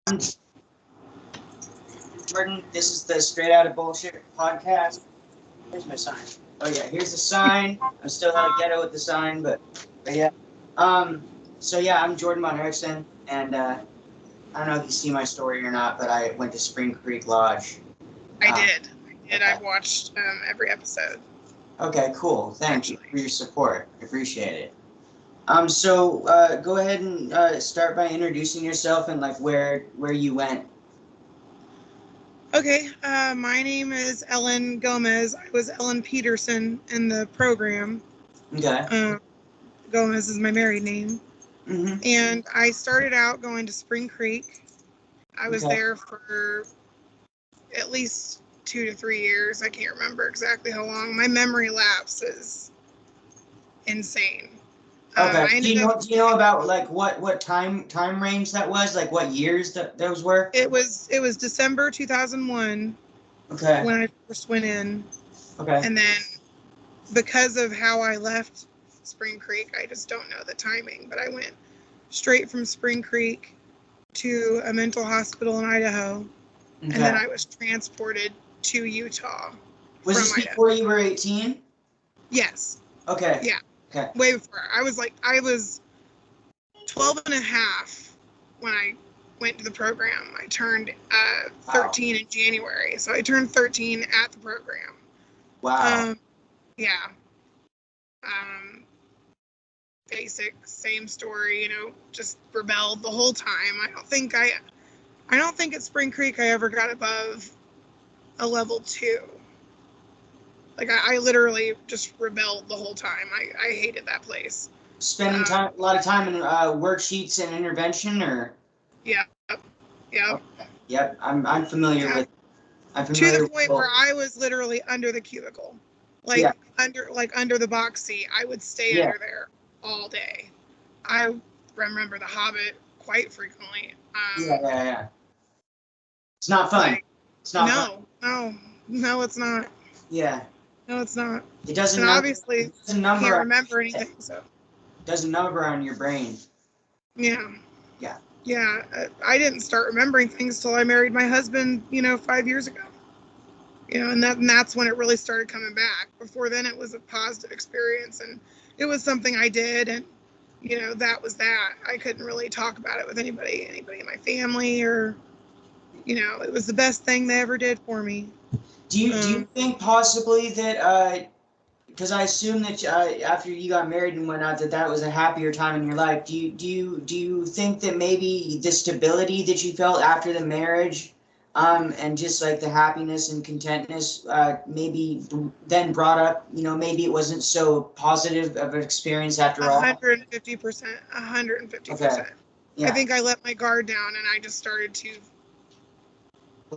I'm Jordan. This is the Straight Out of Bullshit podcast. Here's my sign. Oh yeah, here's the sign. I'm still out of ghetto with the sign, but yeah. So yeah, I'm Jordan Von Erickson, and I don't know if you see my story or not, but I went to Spring Creek Lodge. I did. Okay. I've watched every episode. Okay, cool. Thank you for your support. I appreciate it. So go ahead and start by introducing yourself and like where you went. Okay, my name is Ellen Gomez. I was Ellen Peterson in the program. Okay. Gomez is my married name. Mm-hmm. And I started out going to Spring Creek. I was there for at least 2 to 3 years. I can't remember exactly how long. My memory lapse is insane. Okay. Do you know about like what time range that was? Like what years those were? It was December 2001. Okay. When I first went in. Okay. And then because of how I left Spring Creek, I just don't know the timing, but I went straight from Spring Creek to a mental hospital in Idaho. Okay. And then I was transported to Utah. Was this before you were 18? Yes. Okay. Yeah. Okay. Way before. I was 12 and a half when I went to the program. I turned 13 in January. So I turned 13 at the program. Wow. Yeah. Basic, same story, just rebelled the whole time. I don't think at Spring Creek I ever got above a level 2. Like I literally just rebelled the whole time. I hated that place. Spending a lot of time in worksheets and intervention, or? Yeah. Yeah. Okay. Yep. I'm familiar with. To the point where I was literally under the cubicle, under the box seat. I would stay under there all day. I remember The Hobbit quite frequently. Yeah. It's not fun. It's not fun. No, it's not. Yeah. No, it's not. It doesn't. And obviously, can't remember anything. So. It doesn't number on your brain. Yeah. Yeah. Yeah. I didn't start remembering things till I married my husband, 5 years ago. And that's when it really started coming back. Before then, it was a positive experience, and it was something I did, and that was that. I couldn't really talk about it with anybody in my family, or it was the best thing they ever did for me. Do you think possibly that because I assume that after you got married and whatnot, that was a happier time in your life? Do you think that maybe the stability that you felt after the marriage, and just like the happiness and contentness, maybe then brought up, maybe it wasn't so positive of an experience after all? 150%. 150%. Okay. Yeah. I think I let my guard down, and I just started to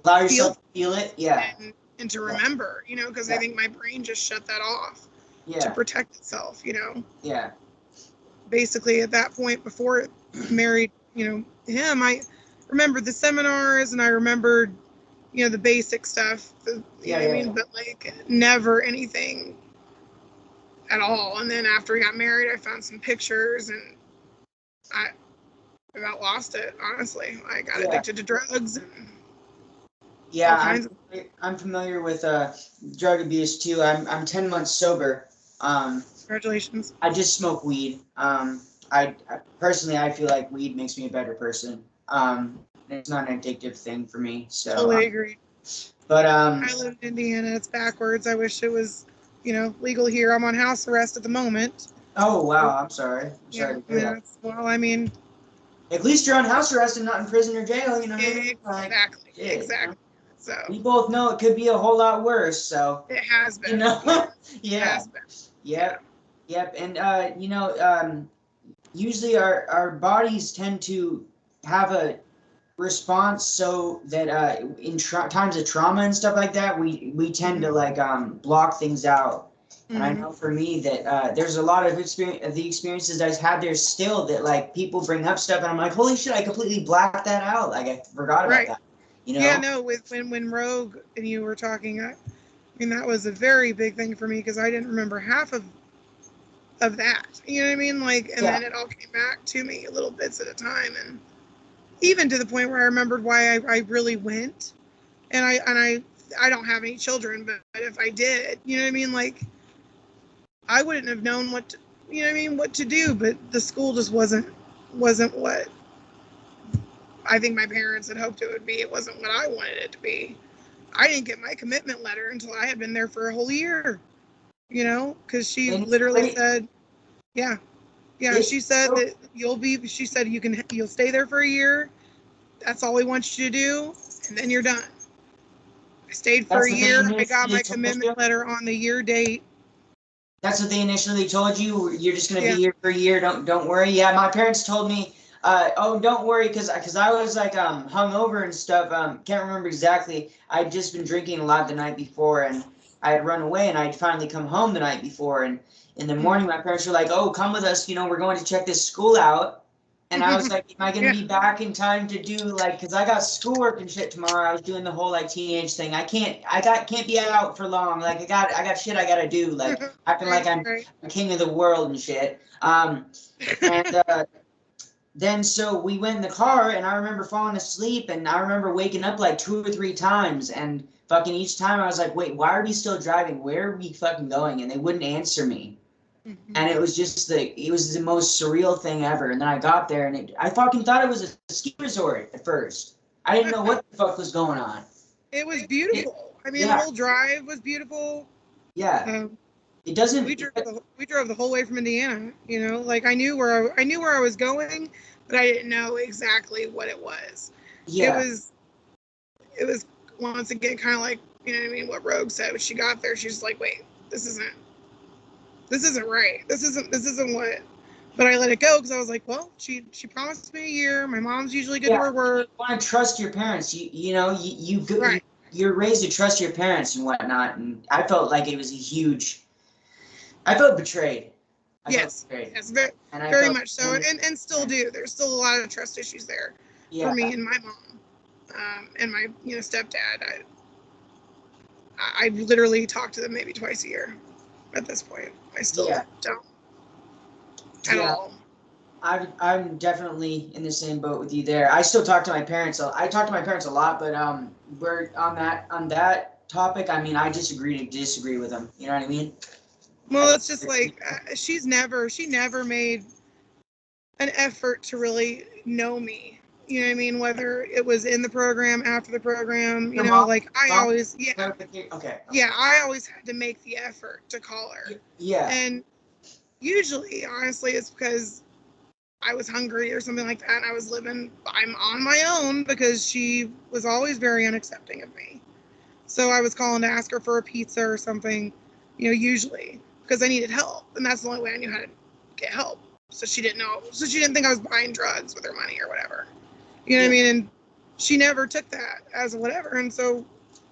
allow yourself to feel it. Yeah. And to remember, because I think my brain just shut that off to protect itself, Yeah. Basically, at that point, before married, him, I remembered the seminars, and I remembered, the basic stuff. But like never anything at all. And then after we got married, I found some pictures, and I about lost it. Honestly, I got addicted to drugs and. Yeah, I'm familiar with drug abuse too. I'm 10 months sober. Congratulations. I just smoke weed. I personally feel like weed makes me a better person. It's not an addictive thing for me. So totally agree. But I live in Indiana. It's backwards. I wish it was, legal here. I'm on house arrest at the moment. Oh wow, I'm sorry. Sorry to hear that. Well, I mean. At least you're on house arrest and not in prison or jail. Exactly. Exactly. So we both know it could be a whole lot worse. So it has been. Yeah. It has been. Yep. And usually our bodies tend to have a response, so that in times of trauma and stuff like that, we tend to block things out. And I know for me that there's a lot of the experiences I've had there still that people bring up stuff, and I'm like, holy shit, I completely blacked that out. Like I forgot about that. Yeah, no, when Rogue and you were talking, that was a very big thing for me, because I didn't remember half of that. You know what I mean? Then it all came back to me little bits at a time, and even to the point where I remembered why I really went. And I don't have any children, but if I did, you know what I mean? Like, I wouldn't have known what to, you know what I mean, what to do, but the school just wasn't what I think my parents had hoped it would be. It wasn't what I wanted it to be. I didn't get my commitment letter until I had been there for a whole year, you know, because she literally said, yeah, she said that she said you'll stay there for a year. That's all we want you to do, and then you're done. I stayed for a year. I got my commitment letter on the year date. That's what they initially told you. You're just gonna be here for a year. Don't worry. Yeah, my parents told me, oh, don't worry, because I was like hungover and stuff. Can't remember exactly. I'd just been drinking a lot the night before, and I had run away, and I'd finally come home the night before, and in the morning my parents were like, oh, come with us. You know, we're going to check this school out. And I was like, am I gonna be back in time to do, like, because I got schoolwork and shit tomorrow. I was doing the whole like teenage thing. I can't be out for long. Like I got shit I gotta do. Like acting like I'm the king of the world and shit. Then so we went in the car, and I remember falling asleep, and I remember waking up like 2 or 3 times, and fucking each time I was like, wait, why are we still driving? Where are we fucking going? And they wouldn't answer me. And it was just it was the most surreal thing ever. And then I got there, and I fucking thought it was a ski resort at first. I didn't know what the fuck was going on. It was beautiful. I mean, the whole drive was beautiful. Yeah. It doesn't. We drove the whole way from Indiana. You know, like I knew where I was going, but I didn't know exactly what it was. Yeah. It was once again kind of like, you know what I mean, what Rogue said. When she got there, she's like, wait, this isn't right. This isn't what. But I let it go because I was like, well, she promised me a year. My mom's usually good to her word. You want to trust your parents. You're raised to trust your parents and whatnot. And I felt like it was I felt betrayed. Yes, very much so, and still do. There's still a lot of trust issues there for me and my mom, and my stepdad. I literally talk to them maybe twice a year. At this point, I still don't at all. I'm definitely in the same boat with you there. I still talk to my parents. I talk to my parents a lot, but we're on that topic. I mean, I disagree with them. You know what I mean? Well, it's just like she never made an effort to really know me. You know what I mean? Whether it was in the program, after the program, you know, like I always, I always had to make the effort to call her. Yeah. And usually, honestly, it's because I was hungry or something like that, and I'm on my own because she was always very unaccepting of me. So I was calling to ask her for a pizza or something, you know, usually because I needed help, and that's the only way I knew how to get help. So she didn't think I was buying drugs with her money or whatever. You know what I mean? And she never took that as whatever. And so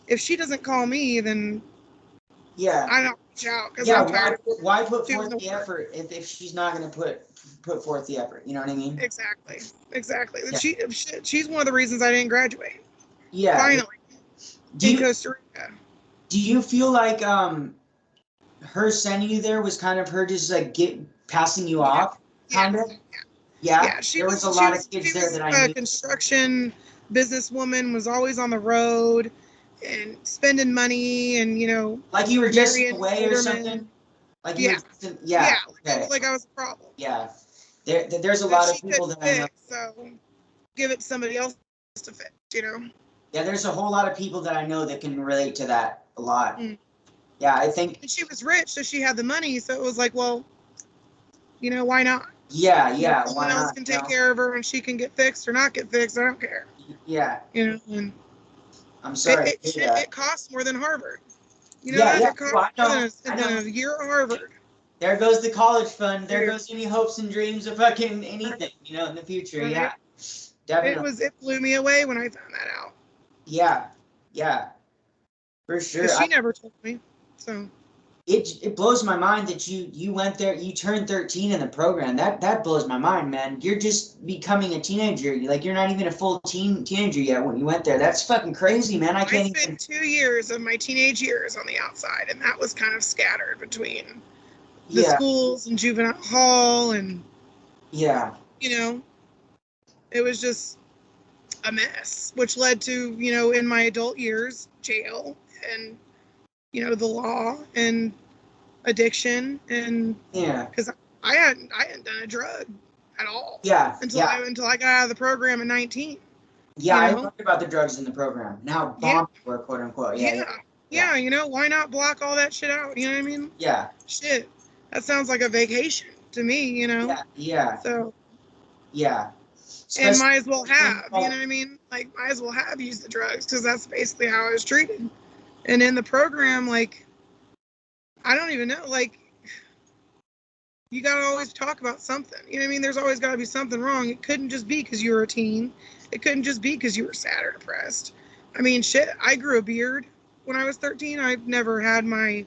if she doesn't call me, then I don't reach out because I'm tired. Why put forth the effort if she's not going to put forth the effort? You know what I mean? Exactly. Yeah. She's one of the reasons I didn't graduate. Yeah. Finally. In Costa Rica. Do you feel like her sending you there was kind of her just like passing you off? Kind of? Yeah, there was a lot of kids there that I knew. A construction businesswoman, was always on the road and spending money, and like you were just away or something. Like like I was a problem. Yeah, there's a lot of people that I know. So give it to somebody else to fix. Yeah, there's a whole lot of people that I know that can relate to that a lot. Yeah, I think. And she was rich, so she had the money. So it was like, well, why not? Yeah. Someone else can take care of her, and she can get fixed or not get fixed. I don't care. Yeah. And I'm sorry. It costs more than Harvard. It costs more than a year at Harvard. There goes the college fund. There goes any hopes and dreams of fucking anything, in the future. Right. Yeah. Definitely. It blew me away when I found that out. Yeah. For sure. She never told me. So. It blows my mind that you went there. You turned 13 in the program. That blows my mind, man. You're just becoming a teenager. You're not even a full teenager yet when you went there. That's fucking crazy, man. I spent 2 years of my teenage years on the outside, and that was kind of scattered between the schools and juvenile hall, and it was just a mess, which led to, you know, in my adult years, jail and, you know, the law and addiction. And because I hadn't done a drug at all until I got out of the program at 19. Yeah, I learned about the drugs in the program and how bomb they were, quote unquote. Yeah, you know, why not block all that shit out? You know what I mean? Yeah. Shit. That sounds like a vacation to me, you know? Yeah. So. Yeah. And might as well have, you know what I mean? Like, might as well have used the drugs, because that's basically how I was treated. And in the program, like, I don't even know, like, you got to always talk about something. You know what I mean? There's always got to be something wrong. It couldn't just be because you were a teen. It couldn't just be because you were sad or depressed. I mean, shit, I grew a beard when I was 13. I've never had my,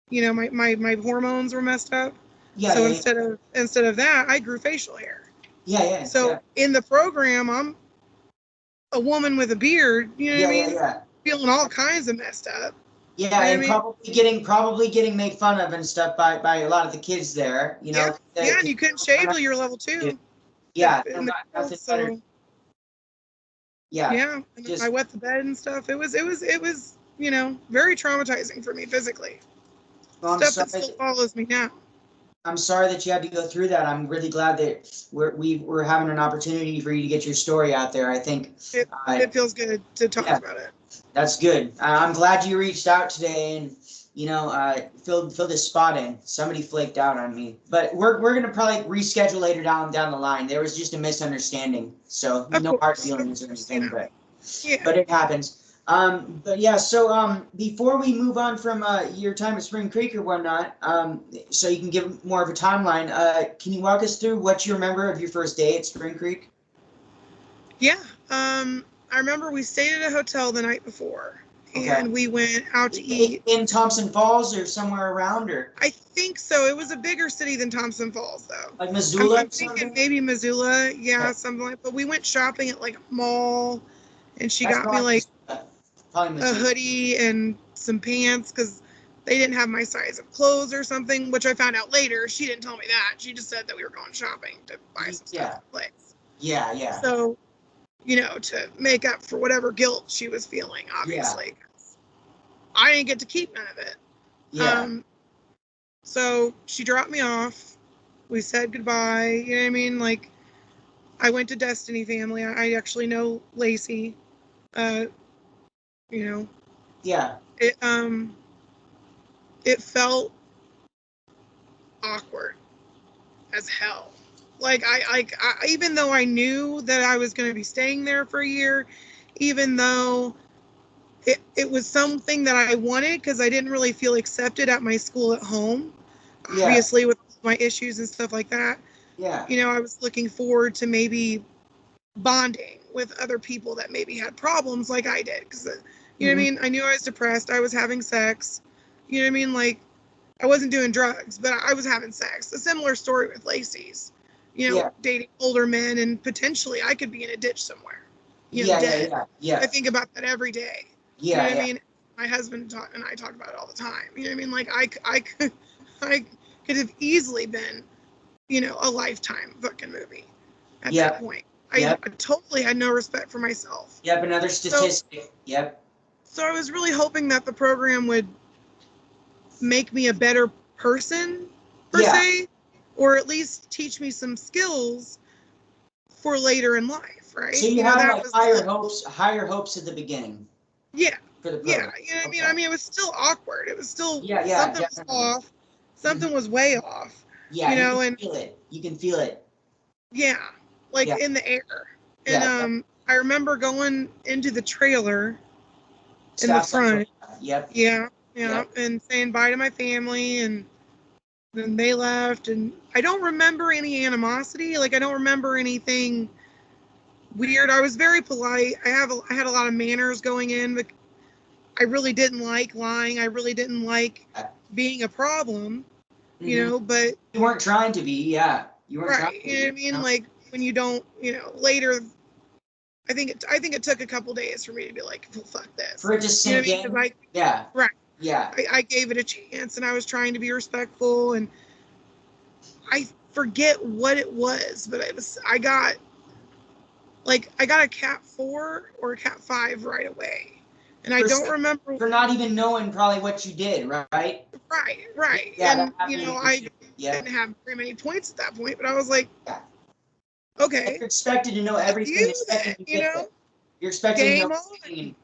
you know, my hormones were messed up. So instead of that, I grew facial hair. So in the program, I'm a woman with a beard, you know what I mean? Feeling all kinds of messed up. Yeah, and probably getting made fun of and stuff by a lot of the kids there, you know. And you couldn't shave till you were level 2. And I wet the bed and stuff. It was, you know, very traumatizing for me physically. Well, stuff that still follows me now. I'm sorry that you had to go through that. I'm really glad that we're having an opportunity for you to get your story out there. I think it feels good to talk about it. That's good. I'm glad you reached out today and, you know, fill this spot in. Somebody flaked out on me, but we're gonna probably reschedule later down the line. There was just a misunderstanding, so no hard feelings or anything, but it happens. But yeah, so before we move on from your time at Spring Creek or whatnot, so you can give more of a timeline, can you walk us through what you remember of your first day at Spring Creek? Yeah, I remember we stayed at a hotel the night before, and we went out to eat. In Thompson Falls or somewhere around, or? I think so. It was a bigger city than Thompson Falls, though. Like Missoula? I'm thinking maybe Missoula, something like. But we went shopping at like a mall, and she got me like a hoodie and some pants because they didn't have my size of clothes or something, which I found out later. She didn't tell me that. She just said that we were going shopping to buy some stuff at the place. Yeah. So, you know, to make up for whatever guilt she was feeling, obviously. I didn't get to keep none of it. So she dropped me off. We said goodbye. You know what I mean? Like, I went to Destiny Family. I actually know Lacey. You know. Yeah. It felt awkward as hell. Like I even though I knew that I was going to be staying there for a year, even though it was something that I wanted because I didn't really feel accepted at my school at home, obviously with my issues and stuff like that. Yeah. You know, I was looking forward to maybe bonding with other people that maybe had problems like I did. Because, you know what I mean? I knew I was depressed. I was having sex. You know what I mean? Like, I wasn't doing drugs, but I was having sex. A similar story with Lacey's. You know, dating older men, and potentially I could be in a ditch somewhere. You know, dead. I think about that every day. You know what I mean? My husband and I talk about it all the time. You know what I mean? Like, I could have easily been, you know, a Lifetime fucking movie at that point. I totally had no respect for myself. Another statistic. So I was really hoping that the program would make me a better person, per se, or at least teach me some skills for later in life, right? So you had like higher hopes at the beginning. Yeah. For the program. You know what I mean? I mean, it was still awkward. It was still something was off. Something was way off. Yeah, you know, and feel it. You can feel it. Yeah, like in the air. And I remember going into the trailer in the front. And saying bye to my family, and then they left, and I don't remember any animosity. Like, I don't remember anything weird. I was very polite. I had a lot of manners going in, but I really didn't like lying. I really didn't like being a problem, you know, but you weren't trying to be, you weren't trying to be, you know what I mean? Like, when you don't, you know, later, I think it took a couple days for me to be like, well, fuck this. For it to sink in. I gave it a chance, and I was trying to be respectful, and I forget what it was, but I got like I got a Cat 4 or a Cat 5 right away, and I For don't remember. For not even knowing probably what you did, right? Right. Yeah, And you know, I didn't have very many points at that point, but I was like, yeah. okay, You're expected to know everything. you then, you know, You're expected to know everything.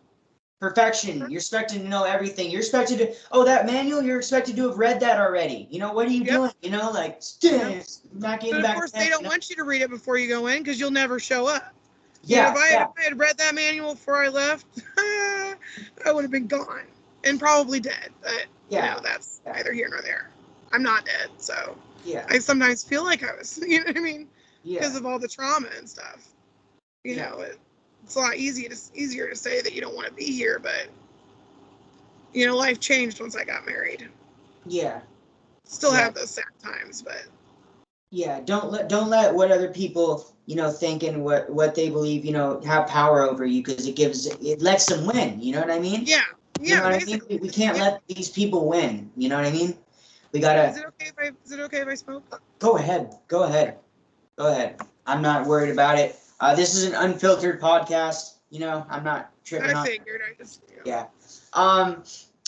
Perfection. You're expected to know everything. You're expected to, oh, that manual, you're expected to have read that already. You know, what are you doing? You know, like, not getting but back. of course, they don't want you to read it before you go in because you'll never show up. Yeah. You know, if I had read that manual before I left, I would have been gone and probably dead. But, you know, that's neither here nor there. I'm not dead, so I sometimes feel like I was, you know what I mean? Because of all the trauma and stuff. You know, it's a lot easier to say that you don't want to be here, but you know, life changed once I got married. Yeah. Still have those sad times, but don't let what other people, you know, think and what they believe, you know, have power over you, because it lets them win. You know what I mean? Yeah. You know what I mean? We can't let these people win. You know what I mean? We gotta. Is it okay if I smoke? Go ahead. I'm not worried about it. This is an unfiltered podcast. You know, I'm not tripping on. I figured. I just. You know. Yeah.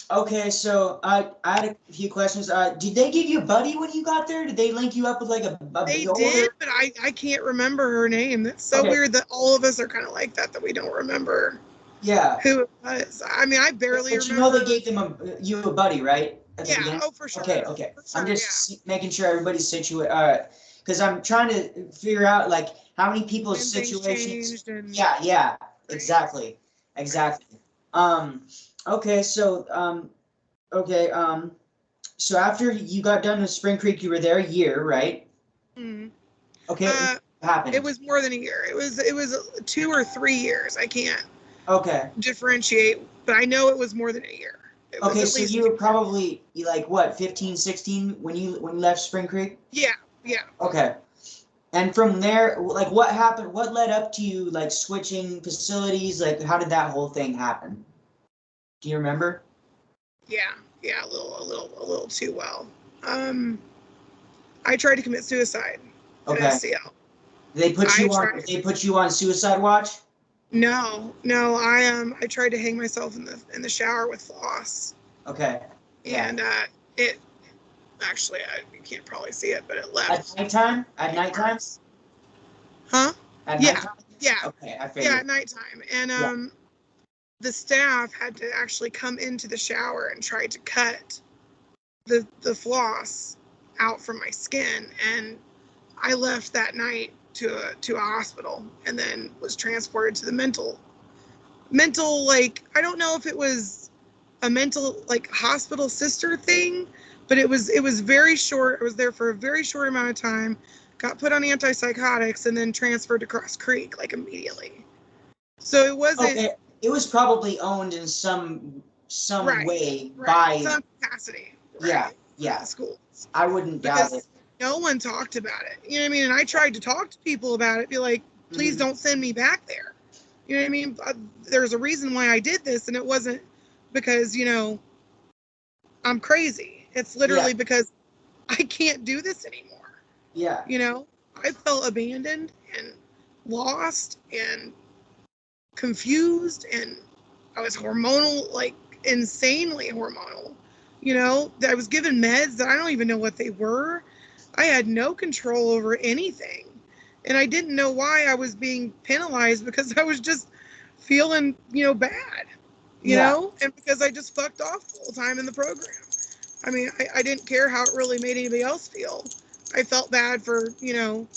Okay, so I had a few questions. Did they give you a buddy when you got there? Did they link you up with like a They did, but I can't remember her name. That's so weird that all of us are kind of like that we don't remember. Yeah. Who it was. I mean, I barely remember. But you know they gave them you a buddy, right? At the beginning? Oh, for sure. Okay. For sure, I'm just making sure everybody's situated. Because I'm trying to figure out like how many people's situations. Yeah. Exactly. Okay, so so after you got done with Spring Creek, you were there a year, right? Mm-hmm. Okay, what happened? It was more than a year. It was 2 or 3 years. I can't differentiate, but I know it was more than a year. Okay, so you were probably like what, 15, 16 when you left Spring Creek? Yeah. Okay. And from there, like what happened? What led up to you like switching facilities? Like how did that whole thing happen? Do you remember? Yeah, a little too well. I tried to commit suicide at SCL. They put you on suicide watch? No, I tried to hang myself in the shower with floss. Okay. Yeah. And it actually, you can't probably see it, but it left. At nighttime? Huh? At nighttime? Yeah. Okay, I figured. Yeah, at nighttime. And the staff had to actually come into the shower and try to cut the floss out from my skin, and I left that night to a hospital and then was transported to the mental, like, I don't know if it was a mental like hospital sister thing, but it was very short. I was there for a very short amount of time, got put on antipsychotics, and then transferred to Cross Creek like immediately. So it wasn't. Okay. It was probably owned in some way by some capacity. Yeah. Schools. I wouldn't doubt it. No one talked about it. You know what I mean? And I tried to talk to people about it, be like, please don't send me back there. You know what I mean? There's a reason why I did this, and it wasn't because, you know, I'm crazy. It's literally because I can't do this anymore. Yeah. You know, I felt abandoned and lost and confused, and I was hormonal, like insanely hormonal. You know, I was given meds that I don't even know what they were. I had no control over anything. And I didn't know why I was being penalized, because I was just feeling, you know, bad, you know, and because I just fucked off full time in the program. I mean, I didn't care how it really made anybody else feel. I felt bad for, you know,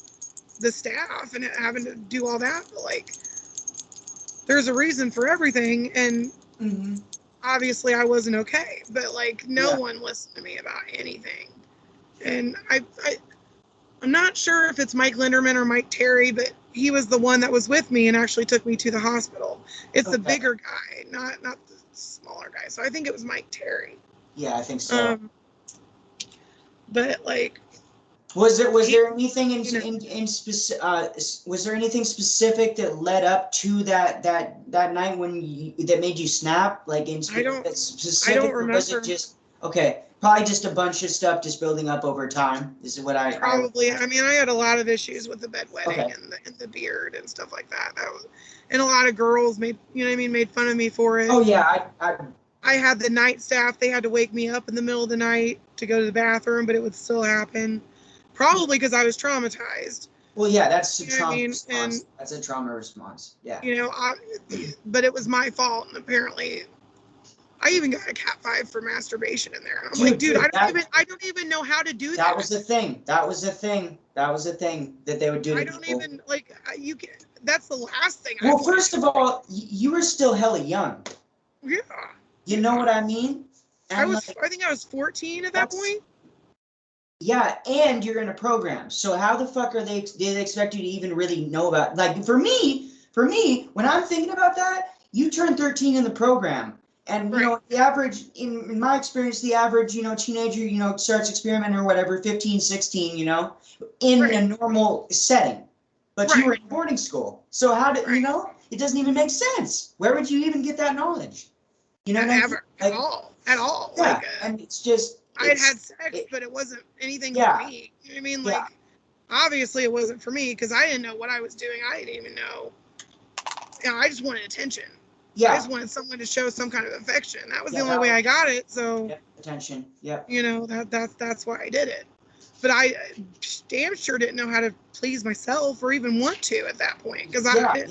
the staff and having to do all that. But like, there's a reason for everything. And obviously I wasn't okay, but like no one listened to me about anything. And I'm not sure if it's Mike Linderman or Mike Terry, but he was the one that was with me and actually took me to the hospital. It's the bigger guy, not the smaller guy. So I think it was Mike Terry. Yeah, I think so. But like, was there anything in specific? Was there anything specific that led up to that night when that made you snap? Like in specific, I don't remember. Or was it just Okay. Probably just a bunch of stuff just building up over time. This is what Probably. I mean, I had a lot of issues with the bedwetting Okay. and the beard and stuff like that. And a lot of girls made, you know what I mean, made fun of me for it. Oh yeah, I had the night staff. They had to wake me up in the middle of the night to go to the bathroom, but it would still happen. Probably because I was traumatized. Well, yeah, that's a You know trauma what I mean? response. And, That's a trauma response. Yeah. you know, but it was my fault, and apparently I even got a Cat 5 for masturbation in there. And I'm like, dude, I don't even know how to do that. That was the thing. That was the thing that they would do to people. I don't people. even, like, you can, that's the last thing. Well, first of all, you were still hella young. Yeah. You know what I mean? And I think I was 14 at that point. Yeah, and you're in a program. So how the fuck did they expect you to even really know about, like, for me, when I'm thinking about that, you turn 13 in the program. And, you know, the average, in my experience, the average, you know, teenager, you know, starts experimenting or whatever, 15, 16, you know, in a normal setting. But you were in boarding school. So how did, you know, it doesn't even make sense. Where would you even get that knowledge? You know what I mean? At all. Yeah, like, and it's just. I had sex, but it wasn't anything for me. You know what I mean? Like, obviously it wasn't for me because I didn't know what I was doing. I didn't even know. You know, I just wanted attention. Yeah. I just wanted someone to show some kind of affection. That was the only way I got it. So attention. Yeah. You know, that's why I did it. But I damn sure didn't know how to please myself or even want to at that point because I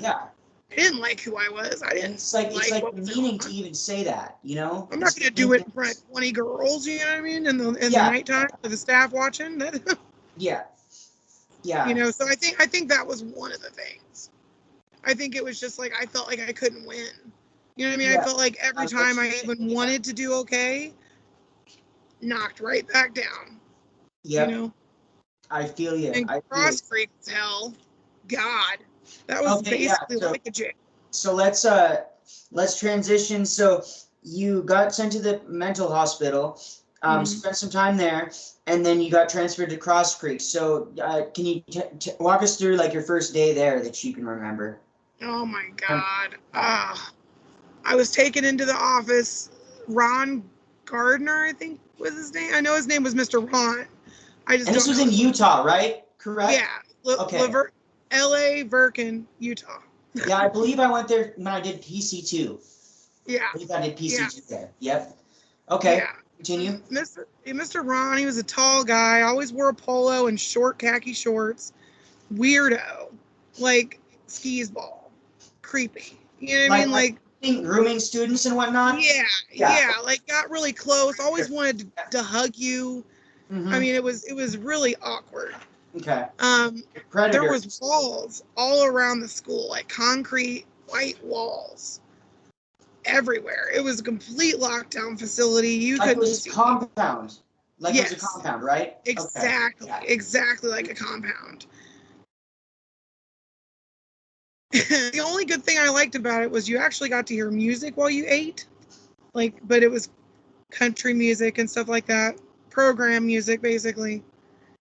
didn't like who I was. I didn't. It's like meaning to even say that, you know. I'm not gonna do it in front of 20 girls. You know what I mean? In the nighttime with the staff watching. Yeah. Yeah. You know, so I think that was one of the things. I think it was just like I felt like I couldn't win. You know what I mean? I felt like every time I even wanted to do okay, knocked right back down. Yeah. You know? I feel you. And Cross Creek hell. God. That was basically like a jail. So let's transition. So you got sent to the mental hospital, spent some time there, and then you got transferred to Cross Creek. So can you walk us through like your first day there that you can remember? Oh my God. I was taken into the office. Ron Gardner, I think was his name. I know his name was Mr. Ron. And this was in Utah, right? Correct? Yeah. L.A., Virkin, Utah. Yeah, I believe I went there when I did PC2. Yeah. I believe I did PC2 there. Yep. Okay. Yeah. Continue. Mr. Ron, he was a tall guy, always wore a polo and short khaki shorts. Weirdo. Like, skis ball. Creepy. You know what I mean? Like grooming students and whatnot? Yeah. Like, got really close. Always wanted to hug you. I mean, it was really awkward. Okay. There was walls all around the school, like concrete white walls everywhere. It was a complete lockdown facility. You couldn't see. Compound. Like it was a compound, right? Exactly. Okay. Exactly like a compound. The only good thing I liked about it was you actually got to hear music while you ate. But it was country music and stuff like that. Program music, basically.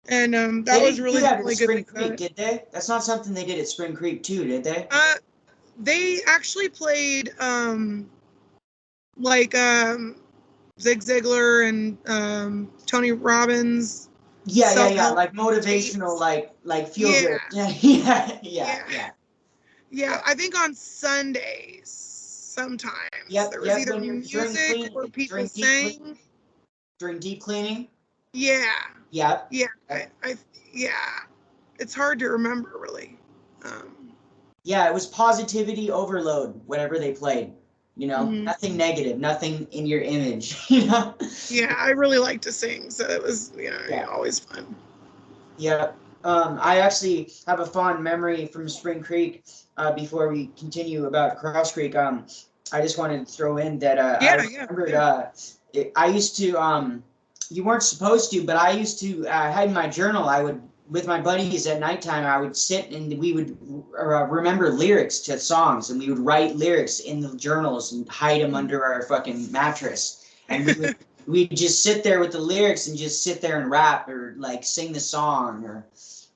And that was really good. Spring Creek, did they? That's not something they did at Spring Creek too, did they? They actually played Zig Ziglar and Tony Robbins. Yeah, like motivational, like feel good. Yeah. I think on Sundays sometimes there was either music or people sang. During deep cleaning. Yeah. Yeah. Yeah. It's hard to remember, really. Yeah, it was positivity overload, whatever they played. You know, nothing negative, nothing in your image. You know. Yeah, I really like to sing, so it was always fun. Yeah. I actually have a fond memory from Spring Creek. Before we continue about Cross Creek, I just wanted to throw in that I remembered. I used to, you weren't supposed to, but I used to hide in my journal. I would, with my buddies at nighttime, I would sit and we would remember lyrics to songs, and we would write lyrics in the journals and hide them under our fucking mattress. And we'd just sit there with the lyrics and just sit there and rap or like sing the song or,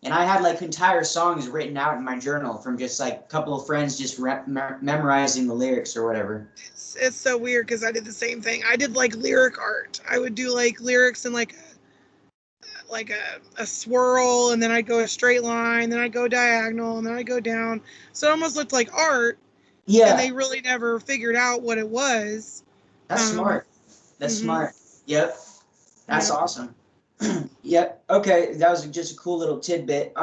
And I had like entire songs written out in my journal from just like a couple of friends just memorizing the lyrics or whatever. It's so weird because I did the same thing. I did like lyric art. I would do like lyrics in like a swirl, and then I'd go a straight line, then I'd go diagonal, and then I'd go down. So it almost looked like art. Yeah. And they really never figured out what it was. That's smart. That's smart. Yep. That's awesome. Yep. Okay. That was just a cool little tidbit.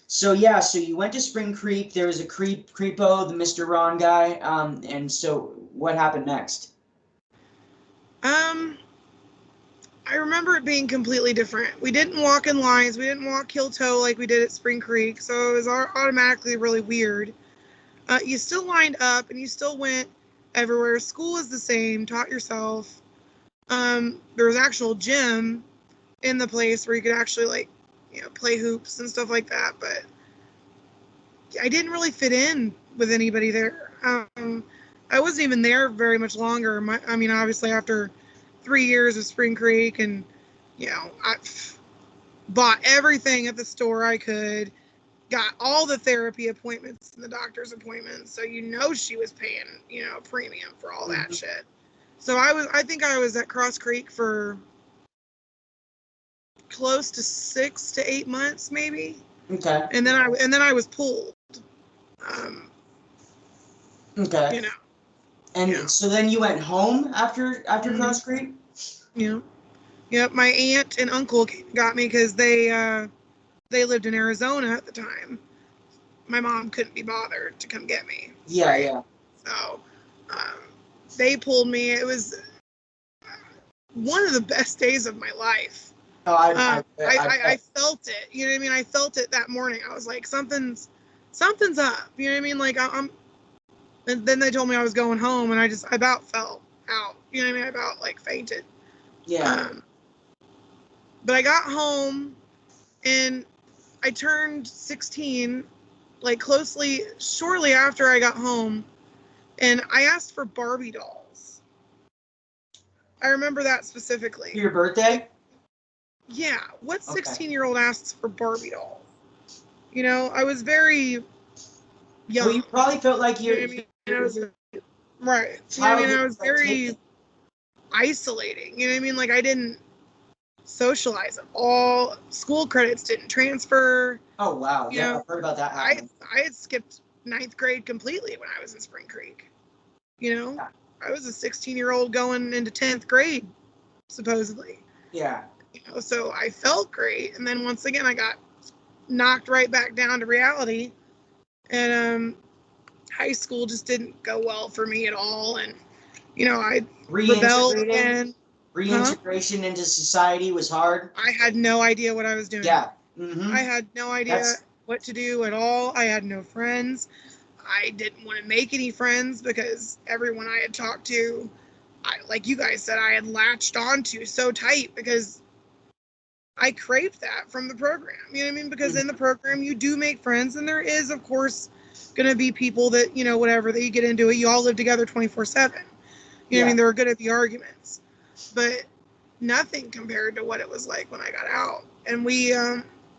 So yeah, so you went to Spring Creek. There was a creepo, the Mr. Ron guy. And so what happened next? I remember it being completely different. We didn't walk in lines. We didn't walk heel toe like we did at Spring Creek. So it was automatically really weird. You still lined up and you still went everywhere. School was the same. Taught yourself. There was actual gym in the place where you could actually like, play hoops and stuff like that. But I didn't really fit in with anybody there. I wasn't even there very much longer. Obviously after 3 years of Spring Creek, and I bought everything at the store I could, got all the therapy appointments and the doctor's appointments, so she was paying a premium for all that shit. So I think I was at Cross Creek for close to 6 to 8 months maybe. Okay. And then I was pulled. Okay. And so then you went home after Cross Creek? Yeah. Yep. My aunt and uncle got me because they lived in Arizona at the time. My mom couldn't be bothered to come get me. Yeah, right? Yeah. So they pulled me. It was one of the best days of my life. Oh, I felt it. You know what I mean? I felt it that morning. I was like, something's up. You know what I mean? Like and then they told me I was going home, and I about fell out. You know what I mean? I about like fainted. Yeah. But I got home, and I turned 16, like shortly after I got home, and I asked for Barbie dolls. I remember that specifically. For your birthday? Yeah. What 16-year-old asks for Barbie dolls? I was very young. Well, you probably felt like right. I was very isolating. You know what I mean? Like I didn't socialize at all. School credits didn't transfer. Oh wow! Yeah, I've heard about that happening. I had skipped 9th grade completely when I was in Spring Creek. Yeah. I was a 16-year-old going into 10th grade, supposedly. Yeah. So I felt great, and then once again I got knocked right back down to reality, and high school just didn't go well for me at all, and I rebelled again. Reintegration into society was hard. I had no idea what I was doing. Yeah. I had no idea what to do at all. I had no friends. I didn't want to make any friends because everyone I had talked to, like you guys said, I had latched onto so tight because I craved that from the program. You know what I mean? Because in the program, you do make friends, and there is, of course, going to be people that, whatever, that you get into it, you all live together 24/7. You know what I mean? There are going to be arguments, but nothing compared to what it was like when I got out. And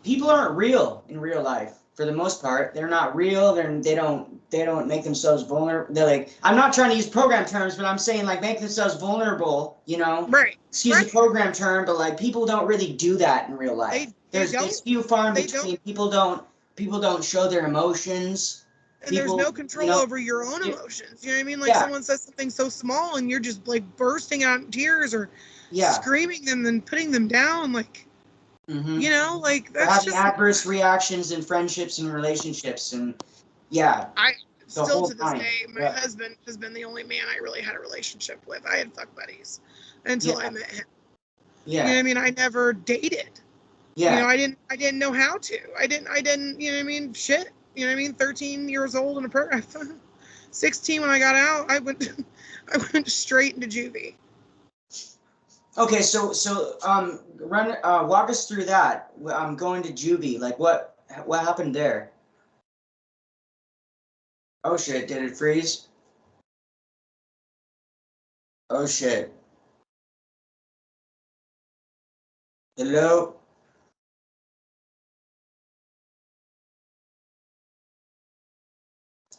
people aren't real in real life for the most part. They're not real. They don't make themselves vulnerable. They're like, I'm not trying to use program terms, but I'm saying like make themselves vulnerable, Right. Excuse the program term, but like people don't really do that in real life. There's few far in between. People don't show their emotions. And there's no control over your own emotions. You know what I mean? Like someone says something so small and you're just like bursting out in tears or screaming them and putting them down. Like, like that's having adverse reactions in friendships and relationships. And still to this day, my husband has been the only man I really had a relationship with. I had fuck buddies until I met him. Yeah. You know what I mean? I never dated. Yeah. I didn't know how to. I didn't, you know what I mean? Shit. You know what I mean? 13 years old in a program. 16 when I got out, I went straight into juvie. Okay, so walk us through that. Going to juvie. Like what happened there? Oh shit, did it freeze? Oh shit. Hello?